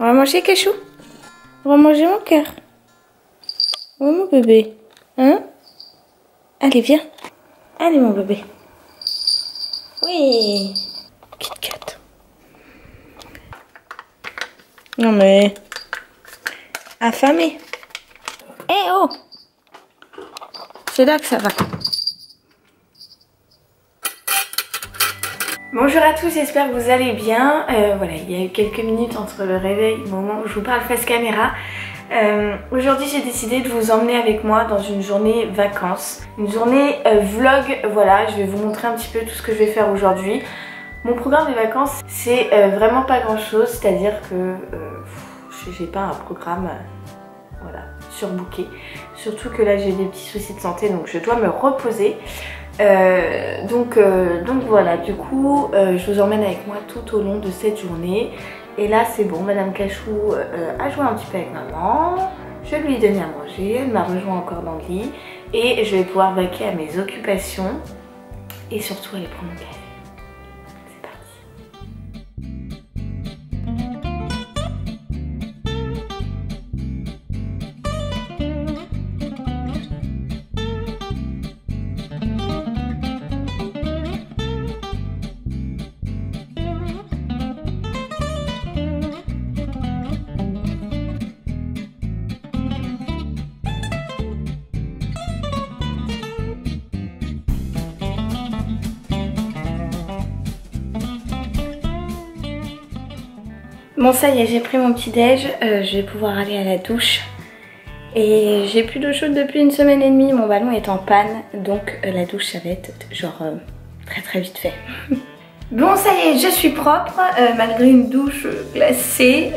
On va manger Cachou? On va manger mon cœur. Oui mon bébé. Hein? Allez viens. Allez mon bébé. Oui. Kit Kat. Non mais... affamé. Eh oh! C'est là que ça va. Bonjour à tous, j'espère que vous allez bien. Voilà, il y a eu quelques minutes entre le réveil et le moment où je vous parle face caméra. Aujourd'hui j'ai décidé de vous emmener avec moi dans une journée vacances. Une journée vlog, voilà, je vais vous montrer un petit peu tout ce que je vais faire aujourd'hui. Mon programme des vacances, c'est vraiment pas grand chose, c'est-à-dire que j'ai pas un programme voilà, surbooké. Surtout que là j'ai des petits soucis de santé donc je dois me reposer. Donc voilà, du coup je vous emmène avec moi tout au long de cette journée. Et là c'est bon, Madame Cachou a joué un petit peu avec maman. Je lui ai donné à manger, elle m'a rejoint encore dans le lit. Et je vais pouvoir vaquer à mes occupations. Et surtout aller prendre mon café. C'est parti. Bon ça y est, j'ai pris mon petit déj, je vais pouvoir aller à la douche. Et j'ai plus d'eau chaude depuis une semaine et demie, mon ballon est en panne. Donc la douche ça va être genre très vite fait. Bon ça y est, je suis propre, malgré une douche glacée.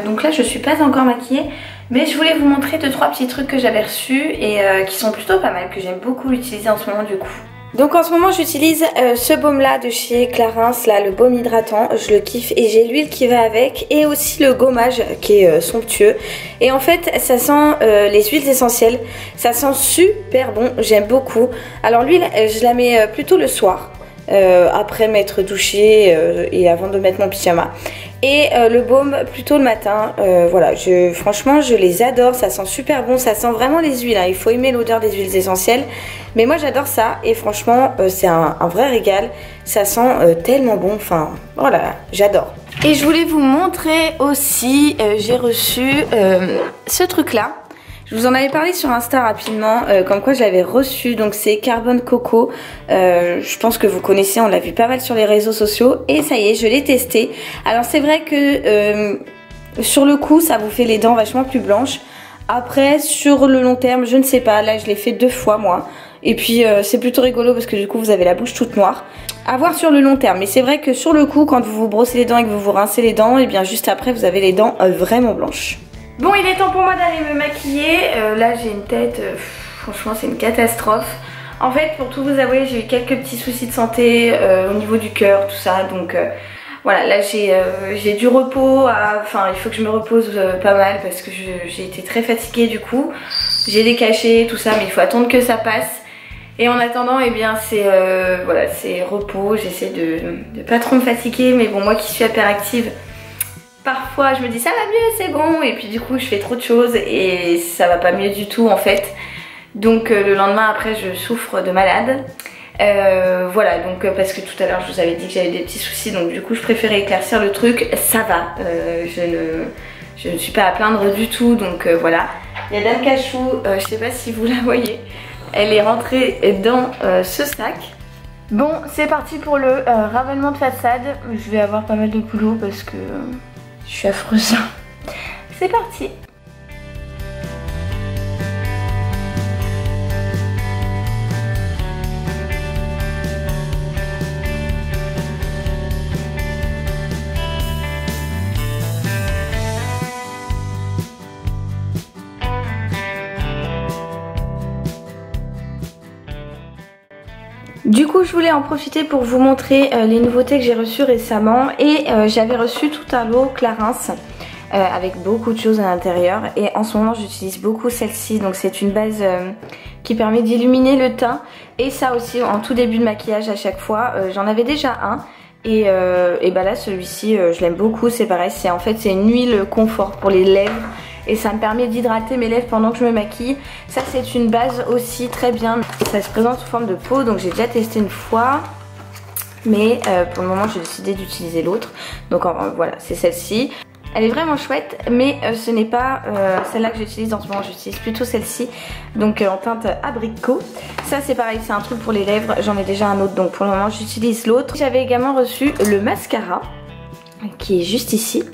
Donc là je suis pas encore maquillée. Mais je voulais vous montrer 2-3 petits trucs que j'avais reçus et qui sont plutôt pas mal, que j'aime beaucoup utiliser en ce moment du coup. Donc en ce moment j'utilise ce baume là de chez Clarins, là, le baume hydratant, je le kiffe et j'ai l'huile qui va avec et aussi le gommage qui est somptueux. Et en fait ça sent les huiles essentielles, ça sent super bon, j'aime beaucoup. Alors l'huile je la mets plutôt le soir, après m'être douchée et avant de mettre mon pyjama. Et le baume plutôt le matin, voilà, franchement je les adore, ça sent super bon, ça sent vraiment les huiles, hein. Il faut aimer l'odeur des huiles essentielles. Mais moi j'adore ça et franchement c'est un vrai régal, ça sent tellement bon, enfin voilà, j'adore. Et je voulais vous montrer aussi, j'ai reçu ce truc là. Je vous en avais parlé sur Insta rapidement, comme quoi je l'avais reçu, donc c'est Carbone Coco. Je pense que vous connaissez, on l'a vu pas mal sur les réseaux sociaux et ça y est, je l'ai testé. Alors c'est vrai que sur le coup ça vous fait les dents vachement plus blanches. Après sur le long terme, je ne sais pas, là je l'ai fait 2 fois moi. Et puis c'est plutôt rigolo parce que du coup vous avez la bouche toute noire. À voir sur le long terme, mais c'est vrai que sur le coup quand vous vous brossez les dents et que vous vous rincez les dents, et bien juste après vous avez les dents vraiment blanches. Bon, il est temps pour moi d'aller me maquiller. Là j'ai une tête, franchement c'est une catastrophe. En fait pour tout vous avouer j'ai eu quelques petits soucis de santé au niveau du cœur, tout ça. Donc voilà, là j'ai du repos, enfin il faut que je me repose pas mal parce que j'ai été très fatiguée du coup. J'ai des cachets, tout ça, mais il faut attendre que ça passe. Et en attendant, eh bien c'est voilà, c'est repos, j'essaie de pas trop me fatiguer. Mais bon, moi qui suis hyperactive, parfois je me dis ça va mieux, c'est bon, et puis du coup je fais trop de choses et ça va pas mieux du tout en fait. Donc le lendemain après je souffre de malade. Voilà, donc parce que tout à l'heure je vous avais dit que j'avais des petits soucis, donc du coup je préférais éclaircir le truc. Ça va, je ne suis pas à plaindre du tout, donc voilà. Il y a Dame Cachou, je sais pas si vous la voyez, elle est rentrée dans ce sac. Bon, c'est parti pour le ravellement de façade. Je vais avoir pas mal de boulot parce que je suis affreuse. C'est parti. Du coup je voulais en profiter pour vous montrer les nouveautés que j'ai reçues récemment. Et j'avais reçu tout un lot Clarins avec beaucoup de choses à l'intérieur. Et en ce moment j'utilise beaucoup celle-ci. Donc c'est une base qui permet d'illuminer le teint. Et ça aussi en tout début de maquillage à chaque fois. J'en avais déjà un. Et bah là celui-ci je l'aime beaucoup, c'est pareil, en fait c'est une huile confort pour les lèvres et ça me permet d'hydrater mes lèvres pendant que je me maquille. Ça c'est une base aussi très bien, ça se présente sous forme de pot, donc j'ai déjà testé une fois. Mais pour le moment j'ai décidé d'utiliser l'autre, donc voilà c'est celle-ci. Elle est vraiment chouette, mais ce n'est pas celle-là que j'utilise en ce moment, j'utilise plutôt celle-ci, donc en teinte abricot. Ça c'est pareil, c'est un truc pour les lèvres, j'en ai déjà un autre, donc pour le moment j'utilise l'autre. J'avais également reçu le mascara, qui est juste ici,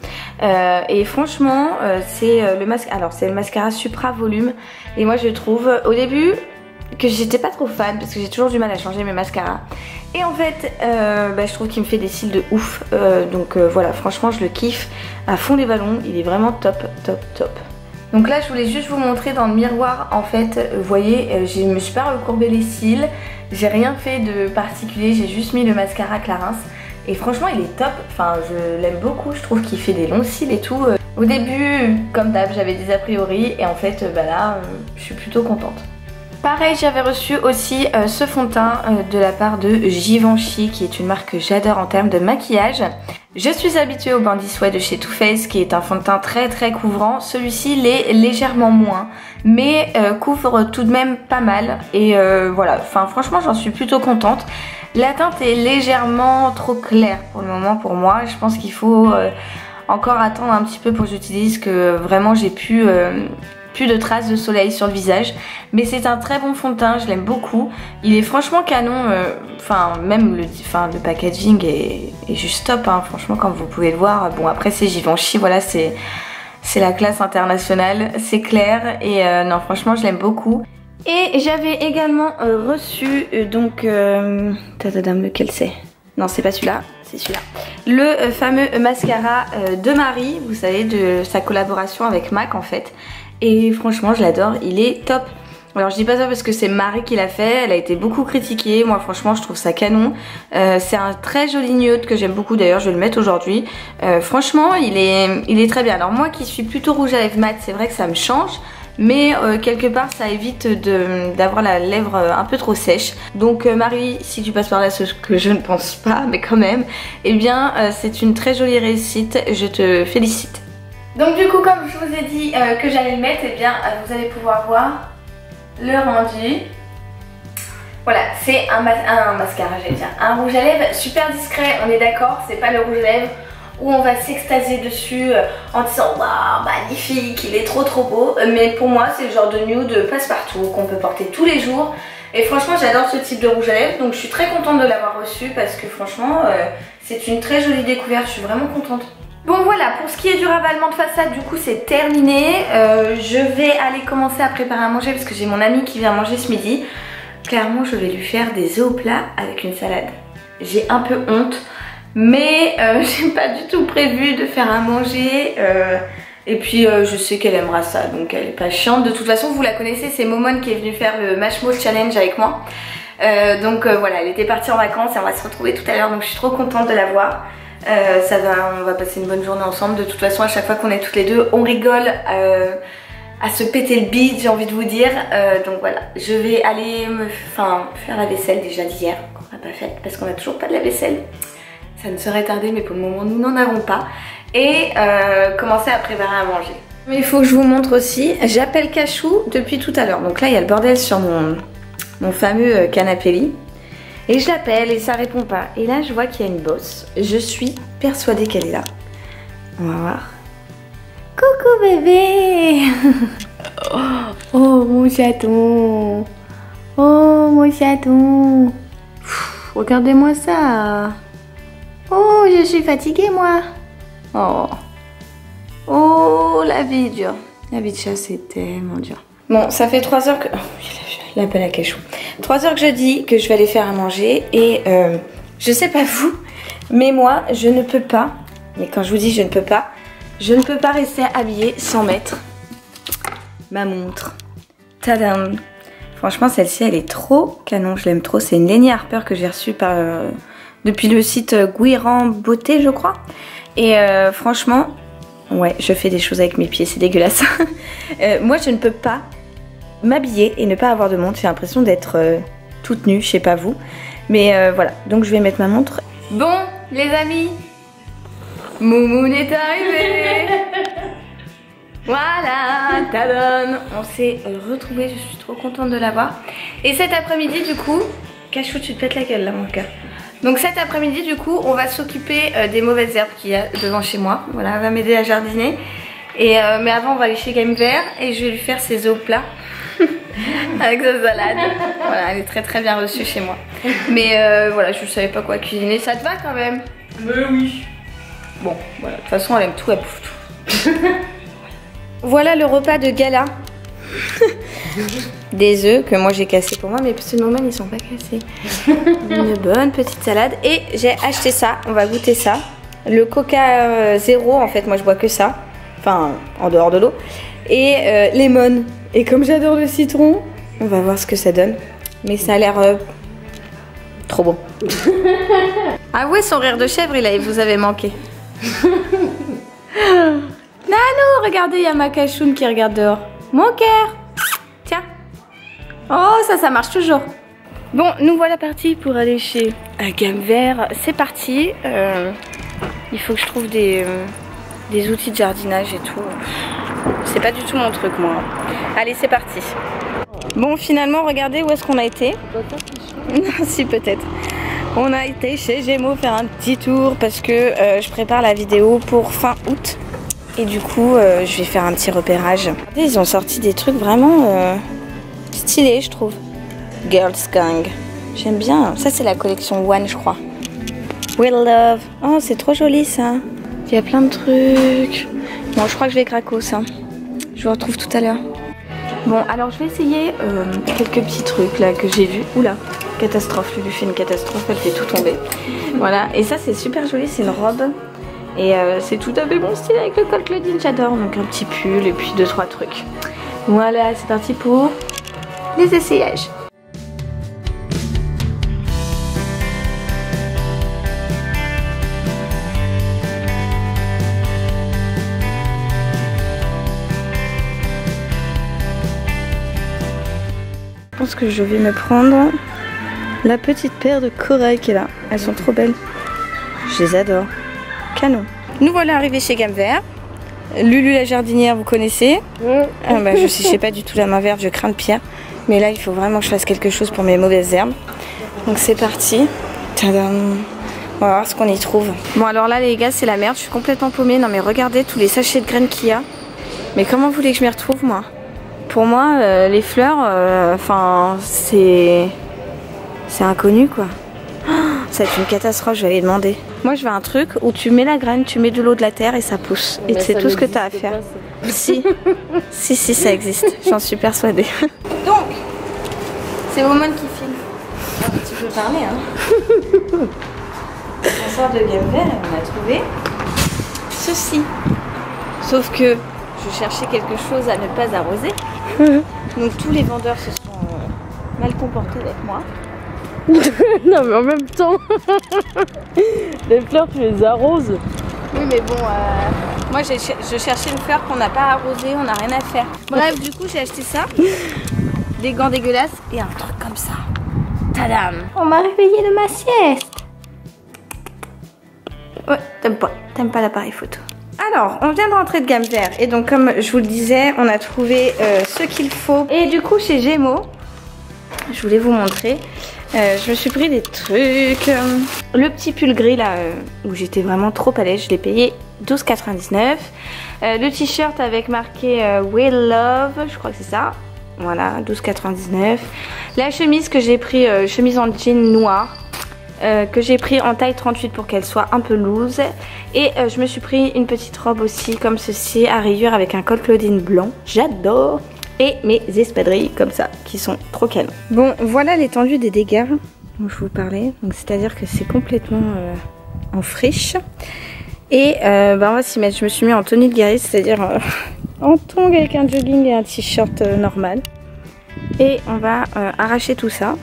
et franchement c'est le mascara Supra Volume, et moi je trouve au début que j'étais pas trop fan parce que j'ai toujours du mal à changer mes mascaras, et en fait je trouve qu'il me fait des cils de ouf, donc voilà, franchement je le kiffe à fond les ballons, il est vraiment top top top. Donc là je voulais juste vous montrer dans le miroir, en fait vous voyez je me suis pas recourbé les cils, j'ai rien fait de particulier, j'ai juste mis le mascara Clarins et franchement il est top, enfin je l'aime beaucoup, je trouve qu'il fait des longs cils et tout. Au début comme d'hab j'avais des a priori et en fait là je suis plutôt contente. Pareil, j'avais reçu aussi ce fond de teint de la part de Givenchy, qui est une marque que j'adore en termes de maquillage. Je suis habituée au Bandit Sweat de chez Too Faced, qui est un fond de teint très très couvrant. Celui-ci l'est légèrement moins, mais couvre tout de même pas mal. Et voilà, enfin franchement j'en suis plutôt contente. La teinte est légèrement trop claire pour le moment pour moi. Je pense qu'il faut encore attendre un petit peu pour que j'utilise, que vraiment j'ai plus de traces de soleil sur le visage, mais c'est un très bon fond de teint, je l'aime beaucoup, il est franchement canon, enfin même le packaging est juste top, hein. Franchement comme vous pouvez le voir, bon après c'est Givenchy, voilà c'est la classe internationale, c'est clair, et non franchement je l'aime beaucoup. Et j'avais également reçu donc tadadam, lequel c'est? Non c'est pas celui-là, c'est celui-là. Le fameux mascara de Marie, vous savez, de sa collaboration avec MAC en fait. Et franchement je l'adore, il est top. Alors je dis pas ça parce que c'est Marie qui l'a fait, elle a été beaucoup critiquée, moi franchement je trouve ça canon. C'est un très joli nude que j'aime beaucoup, d'ailleurs je vais le mettre aujourd'hui. Franchement il est très bien. Alors moi qui suis plutôt rouge à lèvres mat, c'est vrai que ça me change, mais quelque part ça évite d'avoir la lèvre un peu trop sèche. Donc Marie, si tu passes par là, ce que je ne pense pas, mais quand même, eh bien c'est une très jolie réussite, je te félicite. Donc du coup comme je vous ai dit que j'allais le mettre, et eh bien vous allez pouvoir voir le rendu. Voilà, c'est un mascara, j'allais dire, un rouge à lèvres super discret, on est d'accord, c'est pas le rouge à lèvres où on va s'extasier dessus en disant waouh magnifique, il est trop beau, mais pour moi c'est le genre de nude passe-partout qu'on peut porter tous les jours. Et franchement j'adore ce type de rouge à lèvres, donc je suis très contente de l'avoir reçu parce que franchement c'est une très jolie découverte, je suis vraiment contente. Bon voilà, pour ce qui est du ravalement de façade, du coup c'est terminé. Je vais aller commencer à préparer à manger parce que j'ai mon ami qui vient manger ce midi. Clairement je vais lui faire des œufs au plat avec une salade. J'ai un peu honte, mais j'ai pas du tout prévu de faire à manger. Et puis je sais qu'elle aimera ça, donc elle est pas chiante. De toute façon vous la connaissez, c'est Momone qui est venue faire le Mashmo Challenge avec moi. Donc voilà, elle était partie en vacances et on va se retrouver tout à l'heure, donc je suis trop contente de la voir. On va passer une bonne journée ensemble. De toute façon à chaque fois qu'on est toutes les deux on rigole à se péter le bide, j'ai envie de vous dire. Donc voilà, je vais aller faire la vaisselle déjà d'hier qu'on n'a pas faite parce qu'on n'a toujours pas de la vaisselle. Ça ne serait tardé mais pour le moment nous n'en avons pas. Et commencer à préparer à manger. Mais il faut que je vous montre aussi, j'appelle Cachou depuis tout à l'heure. Donc là il y a le bordel sur mon fameux canapé lit. Et je l'appelle et ça répond pas. Et là je vois qu'il y a une bosse. Je suis persuadée qu'elle est là. On va voir. Coucou bébé. Oh mon chaton. Oh mon chaton. Regardez-moi ça. Oh je suis fatiguée moi. Oh. Oh la vie est dure. La vie de chat c'est tellement dur. Bon ça fait 3 heures que... Oh, l'appel à Cachou. 3 heures que je dis que je vais aller faire à manger et je sais pas vous, mais moi je ne peux pas, mais quand je vous dis je ne peux pas rester habillée sans mettre ma montre. Tadam! Franchement celle-ci elle est trop canon, je l'aime trop, c'est une Lenny Harper que j'ai reçue depuis le site Guiran Beauté je crois. Et franchement, ouais je fais des choses avec mes pieds, c'est dégueulasse. Moi je ne peux pas m'habiller et ne pas avoir de montre, j'ai l'impression d'être toute nue, je sais pas vous, mais voilà, donc je vais mettre ma montre. Bon, les amis, Moumoun est arrivé. Voilà, tadam. On s'est retrouvés, je suis trop contente de l'avoir. Et cet après-midi du coup, Cachou, tu te pètes la gueule là mon cœur. Donc cet après-midi du coup, on va s'occuper des mauvaises herbes qu'il y a devant chez moi. Voilà, elle va m'aider à jardiner. Et mais avant on va aller chez Game Vert et je vais lui faire ses œufs plats avec sa salade. Voilà, elle est très très bien reçue chez moi. Mais voilà, je savais pas quoi cuisiner. Ça te va quand même? Mais oui. Bon, voilà, de toute façon elle aime tout, elle bouffe tout. Voilà le repas de gala. Des œufs que moi j'ai cassés pour moi, mais petits moments ils sont pas cassés. Une bonne petite salade et j'ai acheté ça, on va goûter ça. Le coca zéro, en fait moi je bois que ça. Enfin, en dehors de l'eau. Et lemon. Et comme j'adore le citron, on va voir ce que ça donne. Mais ça a l'air trop bon. Ah ouais, son rire de chèvre, il vous avait manqué. Nanou, regardez, il y a ma cachoune qui regarde dehors. Mon cœur. Tiens. Oh, ça marche toujours. Bon, nous voilà partis pour aller chez Game Vert. C'est parti. Il faut que je trouve des outils de jardinage et tout. C'est pas du tout mon truc moi. Allez, c'est parti. Bon, finalement, regardez où est-ce qu'on a été. Si, peut-être. On a été chez Gémeaux faire un petit tour parce que je prépare la vidéo pour fin août. Et du coup, je vais faire un petit repérage. Regardez, ils ont sorti des trucs vraiment stylés, je trouve. Girls Gang. J'aime bien. Ça, c'est la collection One, je crois. We Love. Oh, c'est trop joli ça. Il y a plein de trucs. Bon, je crois que je vais craquer ça. Je vous retrouve tout à l'heure. Bon, alors je vais essayer quelques petits trucs là que j'ai vus. Oula, catastrophe. Lulu fait une catastrophe, elle fait tout tomber. Voilà, et ça c'est super joli, c'est une robe. Et c'est tout à fait bon style avec le col Claudine, j'adore. Donc un petit pull et puis 2-3 trucs. Voilà, c'est parti pour les essayages. Je pense que je vais me prendre la petite paire de corail qui est là. Elles sont trop belles. Je les adore. Canon. Nous voilà arrivés chez Game Vert. Lulu la jardinière, vous connaissez. Bah, je sais pas du tout la main verte, je crains le pire. Mais là, il faut vraiment que je fasse quelque chose pour mes mauvaises herbes. Donc c'est parti. Tadam. On va voir ce qu'on y trouve. Bon alors là les gars, c'est la merde. Je suis complètement paumée. Non mais regardez tous les sachets de graines qu'il y a. Mais comment vous voulez que je m'y retrouve moi? Pour moi, les fleurs, enfin, c'est inconnu quoi. Oh, ça va être une catastrophe, je vais aller demander. Moi, je veux un truc où tu mets la graine, tu mets de l'eau de la terre et ça pousse. Et c'est tout ce que tu as à faire. Pas, si. si, ça existe, j'en suis persuadée. Donc, c'est Moumoun qui filme. Alors, tu peux parler, hein. On sort de Game Vert et on a trouvé ceci. Sauf que je cherchais quelque chose à ne pas arroser. Donc tous les vendeurs se sont mal comportés avec moi. Non mais en même temps, les fleurs tu les arroses. Oui mais bon, moi je cherchais une fleur qu'on n'a pas arrosée, on n'a rien à faire. Bref, du coup j'ai acheté ça, des gants dégueulasses et un truc comme ça. Tadam! On m'a réveillé de ma sieste. Ouais, t'aimes pas l'appareil photo. Alors, on vient de rentrer de Game Vert et donc comme je vous le disais, on a trouvé ce qu'il faut. Et du coup chez Gémeaux, je voulais vous montrer, je me suis pris des trucs. Le petit pull gris là, où j'étais vraiment trop à l'aise, je l'ai payé 12,99. Le t-shirt avec marqué We Love, je crois que c'est ça. Voilà, 12,99. La chemise que j'ai pris, chemise en jean noir. Que j'ai pris en taille 38 pour qu'elle soit un peu loose. Et je me suis pris une petite robe aussi comme ceci à rayures avec un col Claudine blanc. J'adore. Et mes espadrilles comme ça qui sont trop canons. Bon, voilà l'étendue des dégâts dont je vous parlais. Donc c'est-à-dire que c'est complètement en friche. Et on va s'y mettre. Je me suis mis en tenue de guerrier, c'est-à-dire en tongs avec un jogging et un t-shirt normal. Et on va arracher tout ça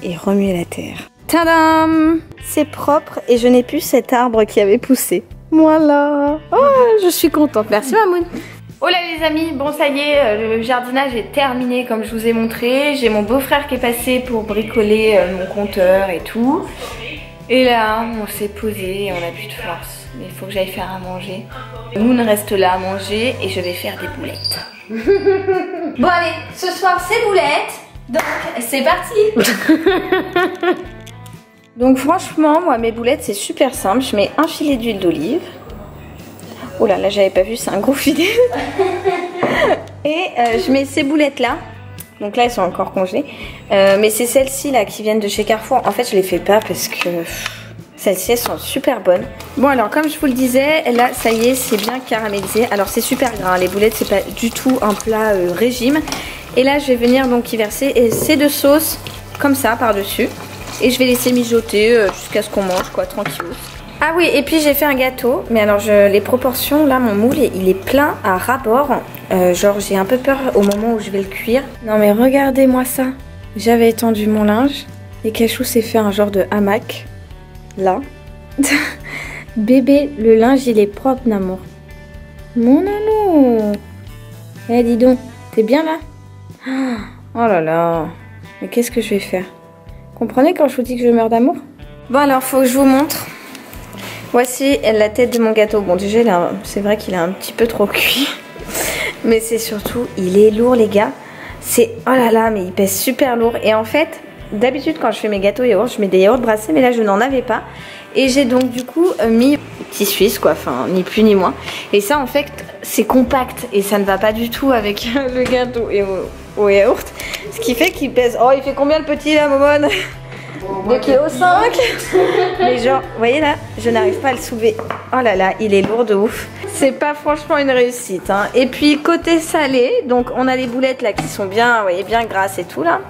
et remuer la terre. Tadam! C'est propre et je n'ai plus cet arbre qui avait poussé. Voilà! Oh, je suis contente. Merci Mamoun. Oh là les amis, bon ça y est, le jardinage est terminé comme je vous ai montré. J'ai mon beau-frère qui est passé pour bricoler mon compteur et tout. Et là, on s'est posé et on n'a plus de force. Mais il faut que j'aille faire à manger. Moon reste là à manger et je vais faire des boulettes. Bon allez, ce soir c'est boulettes. Donc c'est parti. Donc franchement, moi mes boulettes c'est super simple. Je mets un filet d'huile d'olive. Oh là là, j'avais pas vu, c'est un gros filet. Et je mets ces boulettes là. Donc là elles sont encore congelées. Mais c'est celles-ci là qui viennent de chez Carrefour. En fait je les fais pas parce que celles-ci elles sont super bonnes. Bon alors comme je vous le disais, là ça y est c'est bien caramélisé. Alors c'est super gras, les boulettes c'est pas du tout un plat régime. Et là je vais venir donc y verser ces deux sauces comme ça par dessus. Et je vais laisser mijoter jusqu'à ce qu'on mange quoi, tranquille. Ah oui, et puis j'ai fait un gâteau. Mais alors les proportions, là mon moule il est plein à ras-bord. Genre j'ai un peu peur au moment où je vais le cuire. Non mais regardez-moi ça. J'avais étendu mon linge et Cachou s'est fait un genre de hamac. Là. Bébé, le linge il est propre d'amour. Mon nanou. Eh dis donc, t'es bien là? Oh là là. Mais qu'est-ce que je vais faire? Comprenez quand je vous dis que je meurs d'amour? Bon alors faut que je vous montre. Voici la tête de mon gâteau. Bon déjà c'est vrai qu'il est un petit peu trop cuit. Mais c'est surtout, il est lourd les gars. C'est, oh là là, mais il pèse super lourd. Et en fait, d'habitude quand je fais mes gâteaux yaourts, je mets des yaourts brassés. Mais là je n'en avais pas. Et j'ai donc du coup mis petit suisse quoi, enfin ni plus ni moins. Et ça en fait c'est compact. Et ça ne va pas du tout avec le gâteau et au yaourt. Ce qui fait qu'il pèse, oh il fait combien le petit là Momone? 2,5 kg. Mais genre, vous voyez là, je n'arrive pas à le soulever. Oh là là, il est lourd de ouf. C'est pas franchement une réussite hein. Et puis côté salé, donc on a les boulettes là qui sont bien, vous voyez, bien grasses et tout là.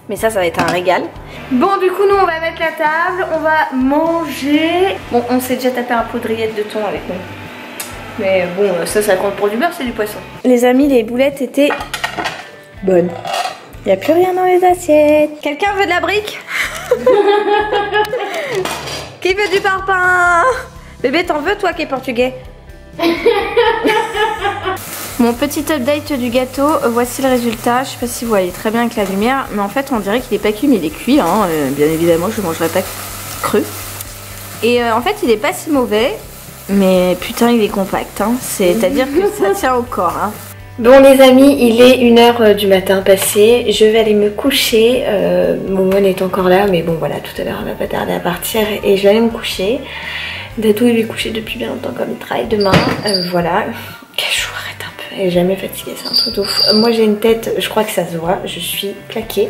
Mais ça va être un régal. Bon du coup nous on va mettre la table, on va manger. Bon on s'est déjà tapé un pot de rillettes de thon avec nous. Mais bon ça compte pour du beurre, c'est du poisson. Les amis, les boulettes étaient bonnes. Il n'y a plus rien dans les assiettes. Quelqu'un veut de la brique? Qui veut du parpaing? Bébé, t'en veux toi qui es portugais? Mon petit update du gâteau, voici le résultat. Je sais pas si vous voyez très bien avec la lumière, mais en fait on dirait qu'il est pas cuit, mais il est cuit hein. Bien évidemment je ne mangerai pas cru. Et en fait il est pas si mauvais, mais putain il est compact hein. C'est-à-dire que ça tient au corps hein. Bon les amis, il est 1h du matin passé, je vais aller me coucher, Momone est encore là, mais bon voilà, tout à l'heure elle va pas tarder à partir et je vais aller me coucher. Dadou il est couché depuis bien longtemps comme il travaille demain, voilà. Cachou, arrête un peu, elle est jamais fatiguée, c'est un truc de ouf. Moi j'ai une tête, je crois que ça se voit, je suis claquée.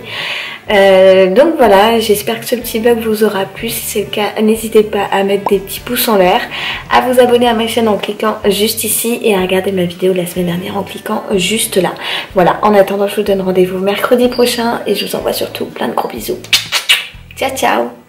Donc voilà, j'espère que ce petit vlog vous aura plu. Si c'est le cas, n'hésitez pas à mettre des petits pouces en l'air, à vous abonner à ma chaîne en cliquant juste ici et à regarder ma vidéo la semaine dernière en cliquant juste là. Voilà, en attendant je vous donne rendez-vous mercredi prochain et je vous envoie surtout plein de gros bisous. Ciao ciao.